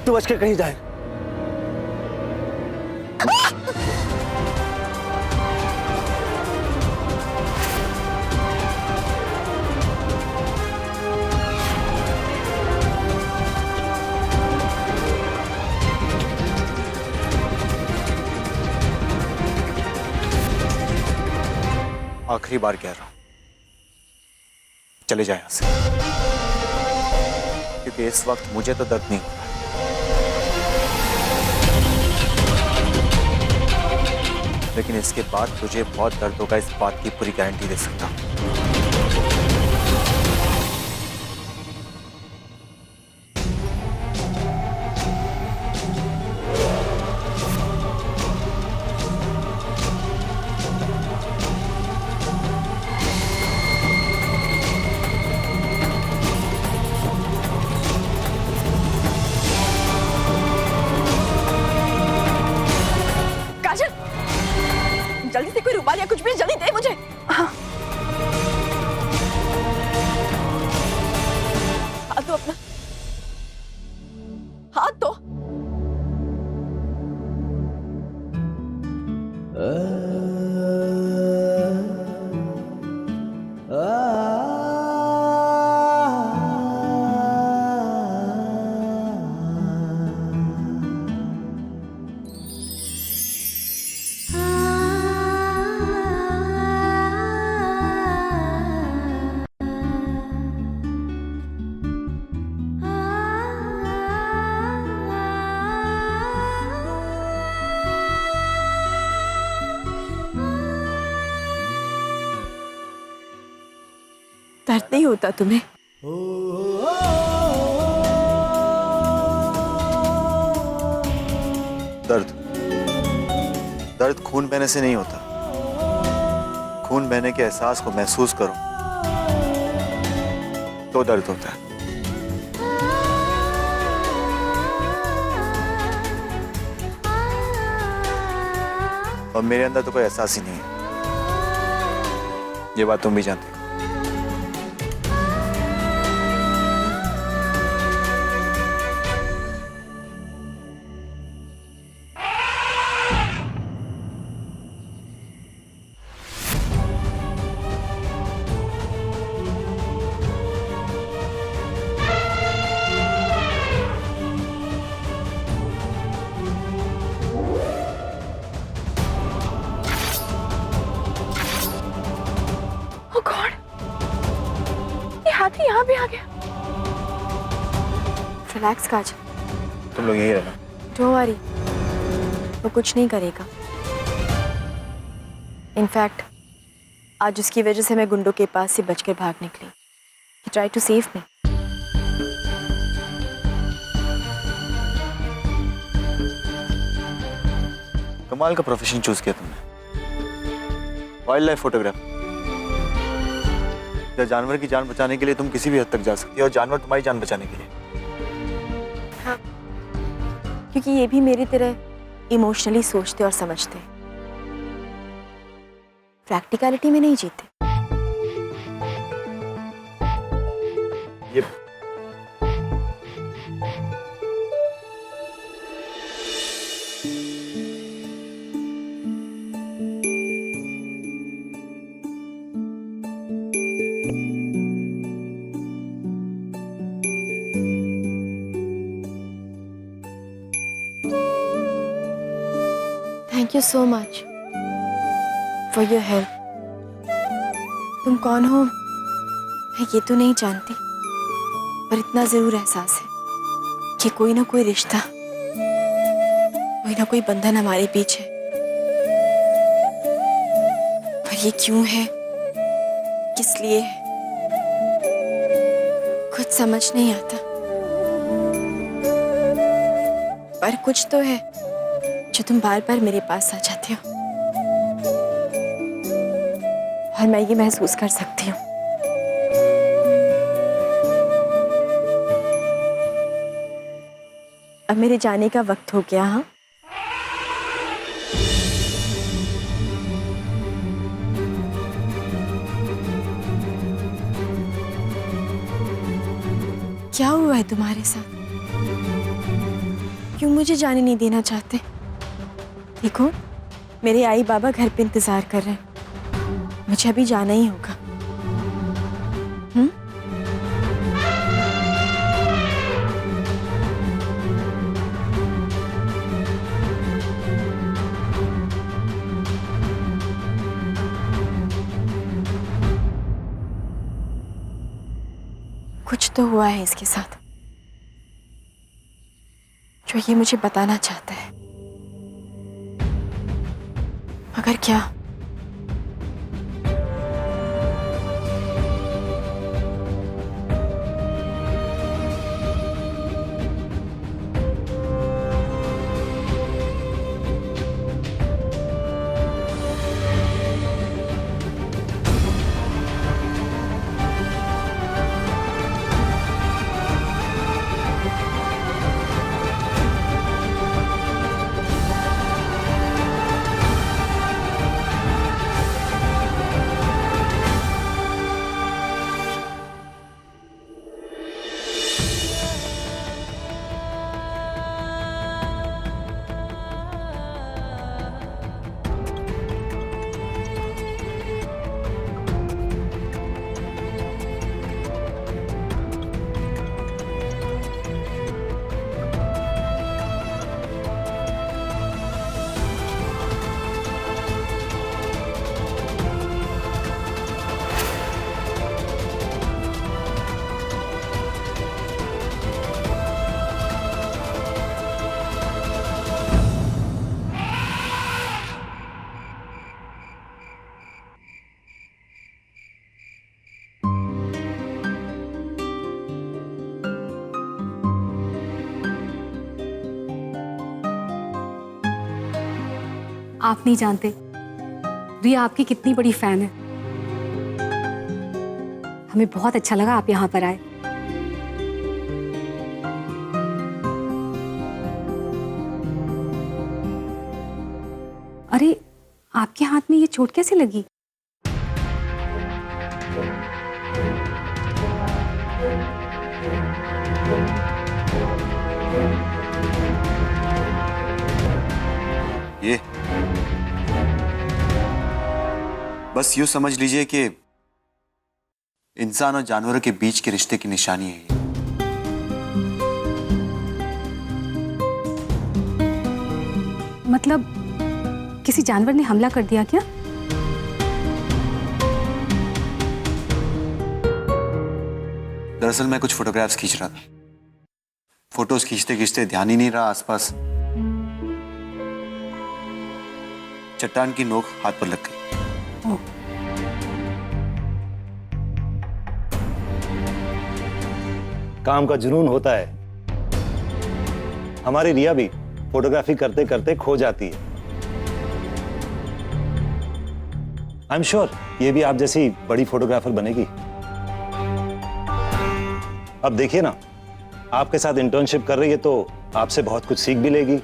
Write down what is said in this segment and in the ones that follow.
अब तो बच के कहीं जाए। आखिरी बार कह रहा हूं, चले जाए यहां से, क्योंकि इस वक्त मुझे तो दर्द नहीं हो रहा है, लेकिन इसके बाद तुझे बहुत दर्द होगा, इस बात की पूरी गारंटी दे सकता हूं। जल्दी से कोई रुमाल या कुछ भी जल्दी दे मुझे। हाथ दो अपना, हाथ दो। दर्द नहीं होता तुम्हें? दर्द खून बहने से नहीं होता, खून बहने के एहसास को महसूस करो तो दर्द होता है। और मेरे अंदर तो कोई एहसास ही नहीं है, ये बात तुम भी जानते हो। हाथी यहाँ भी आ गया। रिलैक्स काजल, तुम लोग यही रहना। डोंट वरी, वो कुछ नहीं करेगा। इनफैक्ट आज उसकी वजह से मैं गुंडों के पास से बचकर भाग निकली। He tried to save me. कमाल का प्रोफेशन चूज किया तुमने, वाइल्ड लाइफ फोटोग्राफर। या जानवर की जान बचाने के लिए तुम किसी भी हद तक जा सकती हो, और जानवर तुम्हारी जान बचाने के लिए। हाँ, क्योंकि ये भी मेरी तरह इमोशनली सोचते और समझते हैं, प्रैक्टिकलिटी में नहीं जीते। ये thank you so much for your help. तुम कौन हो मैं ये तो नहीं जानती, पर इतना जरूर एहसास है कि कोई ना कोई रिश्ता, कोई ना कोई बंधन हमारे बीच है। पर ये क्यों है, किस लिए है, कुछ समझ नहीं आता। पर कुछ तो है जो तुम बार बार मेरे पास आ जाते हो, और मैं ये महसूस कर सकती हूँ। अब मेरे जाने का वक्त हो गया। हाँ, क्या हुआ है तुम्हारे साथ? क्यों मुझे जाने नहीं देना चाहते? देखो, मेरे आई बाबा घर पे इंतजार कर रहे हैं, मुझे अभी जाना ही होगा। कुछ तो हुआ है इसके साथ जो ये मुझे बताना चाहता है, मगर क्या? आप नहीं जानते रिया आपकी कितनी बड़ी फैन है। हमें बहुत अच्छा लगा आप यहाँ पर आए। अरे, आपके हाथ में ये चोट कैसे लगी? ये बस यूं समझ लीजिए कि इंसान और जानवरों के बीच के रिश्ते की निशानी है ये। मतलब किसी जानवर ने हमला कर दिया क्या? दरअसल मैं कुछ फोटोग्राफ्स खींच रहा था। फोटोज खींचते खींचते ध्यान ही नहीं रहा आसपास। चट्टान की नोक हाथ पर लग गई। काम का जुनून होता है। हमारी रिया भी फोटोग्राफी करते करते खो जाती है। आई एम श्योर ये भी आप जैसी बड़ी फोटोग्राफर बनेगी। अब देखिए ना, आपके साथ इंटर्नशिप कर रही है तो आपसे बहुत कुछ सीख भी लेगी।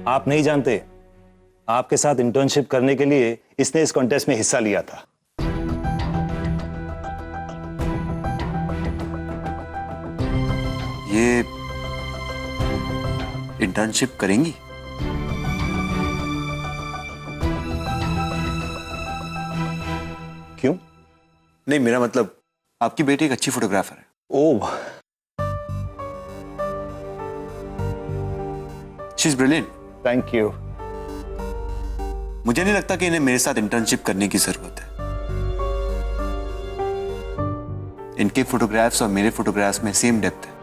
आप नहीं जानते, आपके साथ इंटर्नशिप करने के लिए इसने इस कॉन्टेस्ट में हिस्सा लिया था। ये इंटर्नशिप करेंगी? क्यों? नहीं, मेरा मतलब आपकी बेटी एक अच्छी फोटोग्राफर है। Oh, she is brilliant. Thank you. मुझे नहीं लगता कि इन्हें मेरे साथ इंटर्नशिप करने की जरूरत है। इनके फोटोग्राफ्स और मेरे फोटोग्राफ्स में सेम डेप्थ है।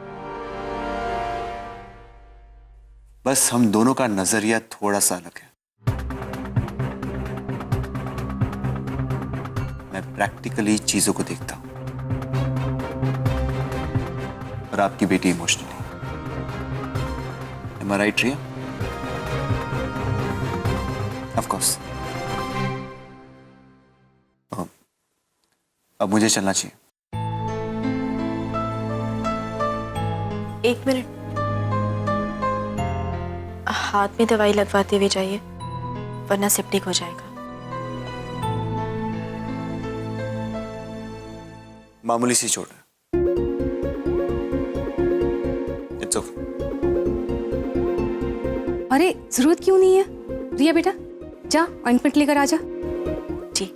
बस हम दोनों का नजरिया थोड़ा सा अलग है। मैं प्रैक्टिकली चीजों को देखता हूं और आपकी बेटी emotionally. Am I right, Riya? Of course. अब मुझे चलना चाहिए। एक मिनट, हाथ में दवाई लगवाते हुए जाइए, वरना सेप्टिक हो जाएगा। मामूली सी चोट है। It's okay. अरे जरूरत क्यों नहीं है? रिया बेटा जा ऑइंटमेंट लेकर आ जा। जी।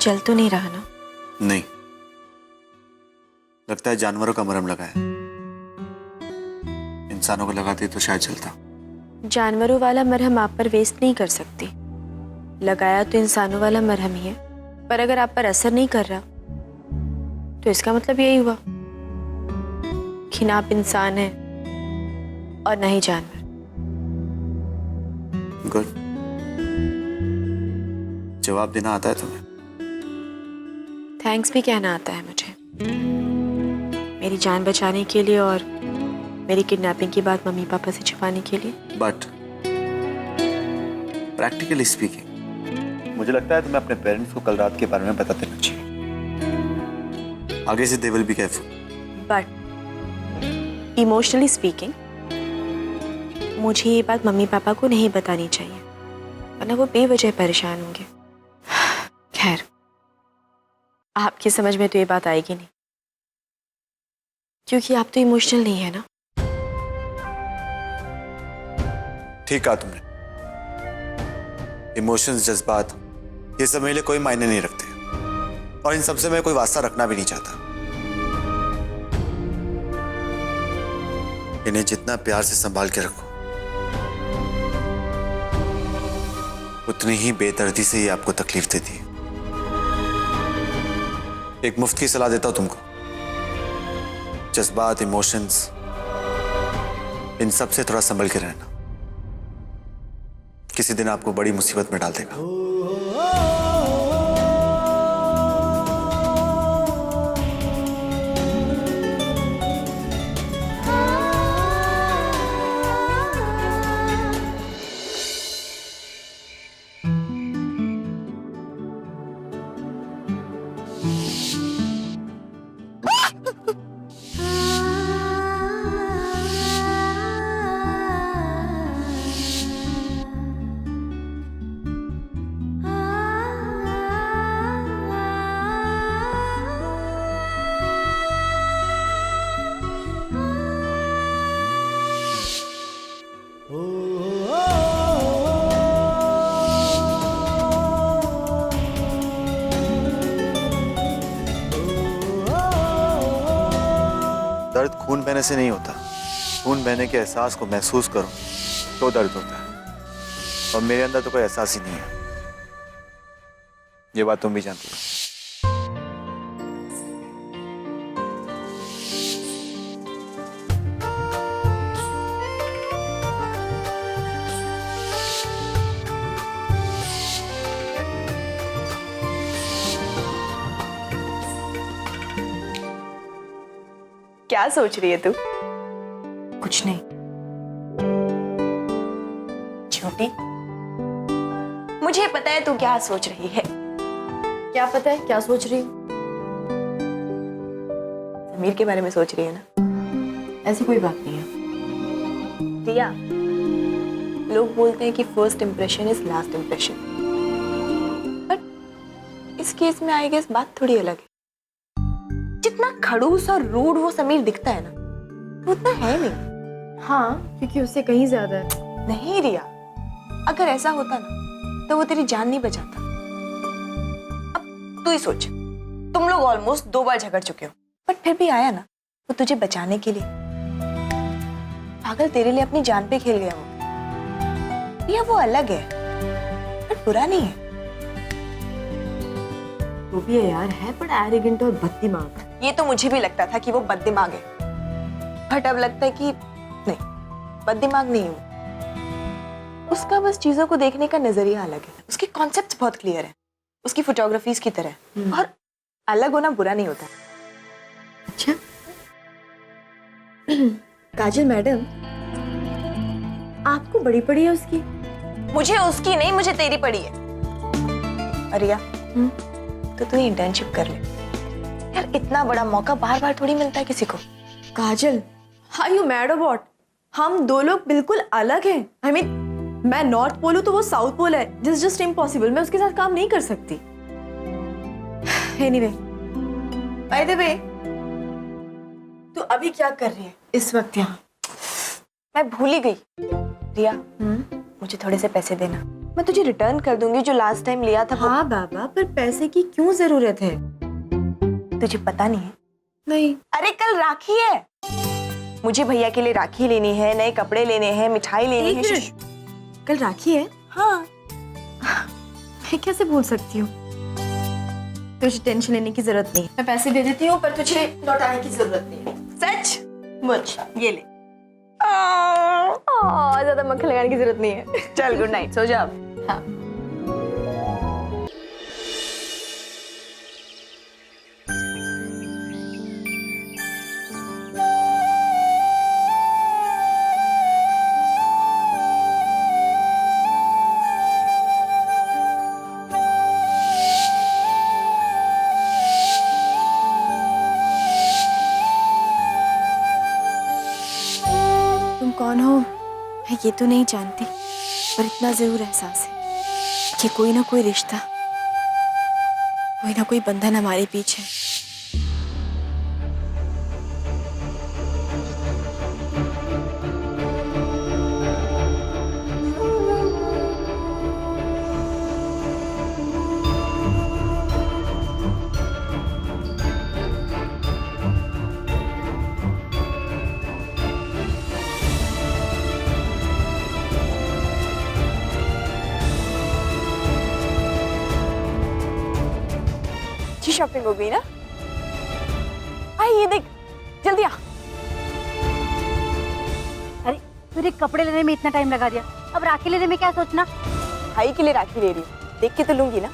जल तो नहीं रहा ना? नहीं, लगता है जानवरों का मरहम लगा है। इंसानों को लगाती तो शायद चलता। जानवरों वाला मरहम आप पर वेस्ट नहीं कर सकती। लगाया तो इंसानों वाला मरहम ही है, पर अगर आप पर असर नहीं कर रहा तो इसका मतलब यही हुआ कि ना आप इंसान हैं और ना ही जानवर। गुड। जवाब देना आता है तुम्हें? थैंक्स भी कहना आता है मुझे, मेरी जान बचाने के लिए और मेरी किडनैपिंग की बात मम्मी पापा से छुपाने के लिए। बट प्रैक्टिकली स्पीकिंग मुझे लगता है तुम्हें अपने पेरेंट्स को कल रात के बारे में बता देना चाहिए। आगे से they will be careful. But emotionally speaking मुझे ये बात मम्मी पापा को नहीं बतानी चाहिए, वरना वो बेवजह परेशान होंगे। खैर, आपकी समझ में तो ये बात आएगी नहीं, क्योंकि आप तो इमोशनल नहीं है ना। ठीक कहा तुमने। इमोशंस, जज्बात, ये सब मेरे लिए कोई मायने नहीं रखते और इन सबसे मैं कोई वास्ता रखना भी नहीं चाहता। इन्हें जितना प्यार से संभाल के रखो उतनी ही बेदर्दी से ये आपको तकलीफ देती है। एक मुफ्त की सलाह देता हूं तुमको, जज्बात, इमोशंस, इन सब से थोड़ा संभल के रहना। किसी दिन आपको बड़ी मुसीबत में डाल देगा। दर्द खून बहने से नहीं होता, खून बहने के एहसास को महसूस करो तो दर्द होता है, और मेरे अंदर तो कोई एहसास ही नहीं है। ये बात तुम भी जानती हो। क्या सोच रही है तू? कुछ नहीं। छोटी, मुझे पता है तू क्या सोच रही है। क्या पता है क्या सोच रही हूँ? समीर के बारे में सोच रही है ना? ऐसी कोई बात नहीं है रिया। लोग बोलते हैं कि first impression is last impression, but इस केस में आई गेस बात थोड़ी अलग है। जितना खड़ूस और रूड वो समीर दिखता है ना, वो उतना है नहीं। हाँ, क्योंकि उससे कहीं ज्यादा है। नहीं रिया, अगर ऐसा होता ना तो वो तेरी जान नहीं बचाता। अब तू ही सोच, तुम लोग ऑलमोस्ट 2 बार झगड़ चुके हो, बट फिर भी आया ना वो तुझे बचाने के लिए। पागल, तेरे लिए अपनी जान पे खेल गया वो। रिया वो अलग है, बट बुरा नहीं है। वो भी है यार, है पर एरोगेंट और बददिमाग। ये तो मुझे भी लगता था कि वो बददिमाग है, बट अब लगता है कि नहीं, बददिमाग नहीं है वो। उसका बस चीजों को देखने का नजरिया अलग है। उसके कॉन्सेप्ट्स बहुत क्लियर है, उसकी फोटोग्राफीज की तरह। और अलग होना बुरा नहीं होता। अच्छा काजल मैडम, आपको बड़ी पड़ी है उसकी? मुझे उसकी नहीं, मुझे तेरी पड़ी है। अरिया, तो तू इंटर्नशिप कर ले यार। इतना बड़ा मौका बार बार थोड़ी मिलता है किसी को। काजल, आर यू मैड और व्हाट? हम दो लोग बिल्कुल अलग हैं। I mean, मैं नॉर्थ पोल हूं तो वो साउथ पोल है। This just impossible. मैं उसके साथ काम नहीं कर सकती। एनीवे, बाय द वे, तू अभी क्या कर रही है इस वक्त यहाँ? मैं भूल ही गई। रिया, मुझे थोड़े से पैसे देना, मैं तुझे रिटर्न कर दूंगी जो लास्ट टाइम लिया था। हाँ बाबा, पर पैसे की क्यों जरूरत है? तुझे पता नहीं है? नहीं। अरे कल राखी है, मुझे भैया के लिए राखी लेनी है, नए कपड़े लेने हैं, मिठाई लेनी है। कल राखी है? हाँ। मैं कैसे भूल सकती हूँ? तुझे टेंशन लेने की जरूरत नहीं है। मैं पैसे दे देती हूँ, पर तुझे लौटाने की जरूरत नहीं है। सच मुझ ये ले। ज्यादा मक्खन लगाने की जरूरत नहीं है। चल गुड नाइट, सो जा। हाँ। तुम कौन हो मैं ये तो नहीं जानती, पर इतना जरूर एहसास है कि कोई ना कोई रिश्ता, कोई ना कोई बंधन हमारे बीच है। अच्छी शॉपिंग हो गई ना? आई ये देख, जल्दी आ। अरे तुझे कपड़े लेने में इतना टाइम लगा दिया, अब राखी लेने में क्या सोचना? भाई के लिए राखी ले रही हूँ, देख के तो लूंगी ना।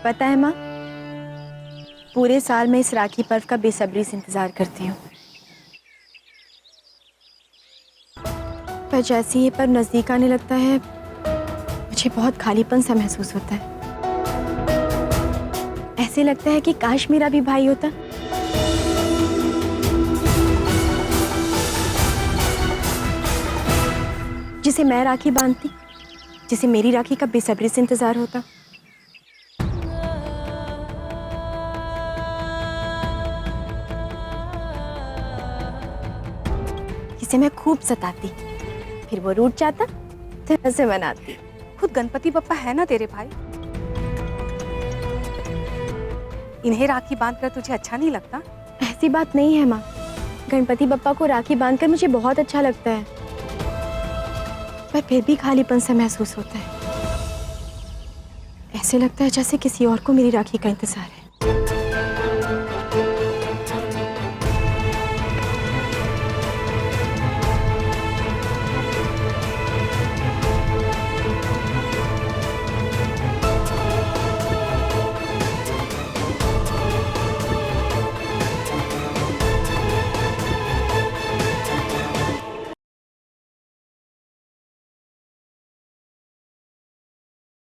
पता है माँ, पूरे साल मैं इस राखी पर्व का बेसब्री से इंतजार करती हूँ, पर जैसे ये पर्व नजदीक आने लगता है मुझे बहुत खालीपन सा महसूस होता है। ऐसे लगता है कि काश मेरा भी भाई होता, जिसे मैं राखी बांधती, जिसे मेरी राखी का बेसब्री से इंतजार होता। जिसे मैं खूब सताती, फिर वो रूठ जाता, तो ऐसे मनाती। खुद गणपति बप्पा है ना तेरे भाई, इन्हें राखी बांधकर तुझे अच्छा नहीं लगता? ऐसी बात नहीं है माँ, गणपति बप्पा को राखी बांधकर मुझे बहुत अच्छा लगता है, पर फिर भी खालीपन सा महसूस होता है। ऐसे लगता है जैसे किसी और को मेरी राखी का इंतजार है।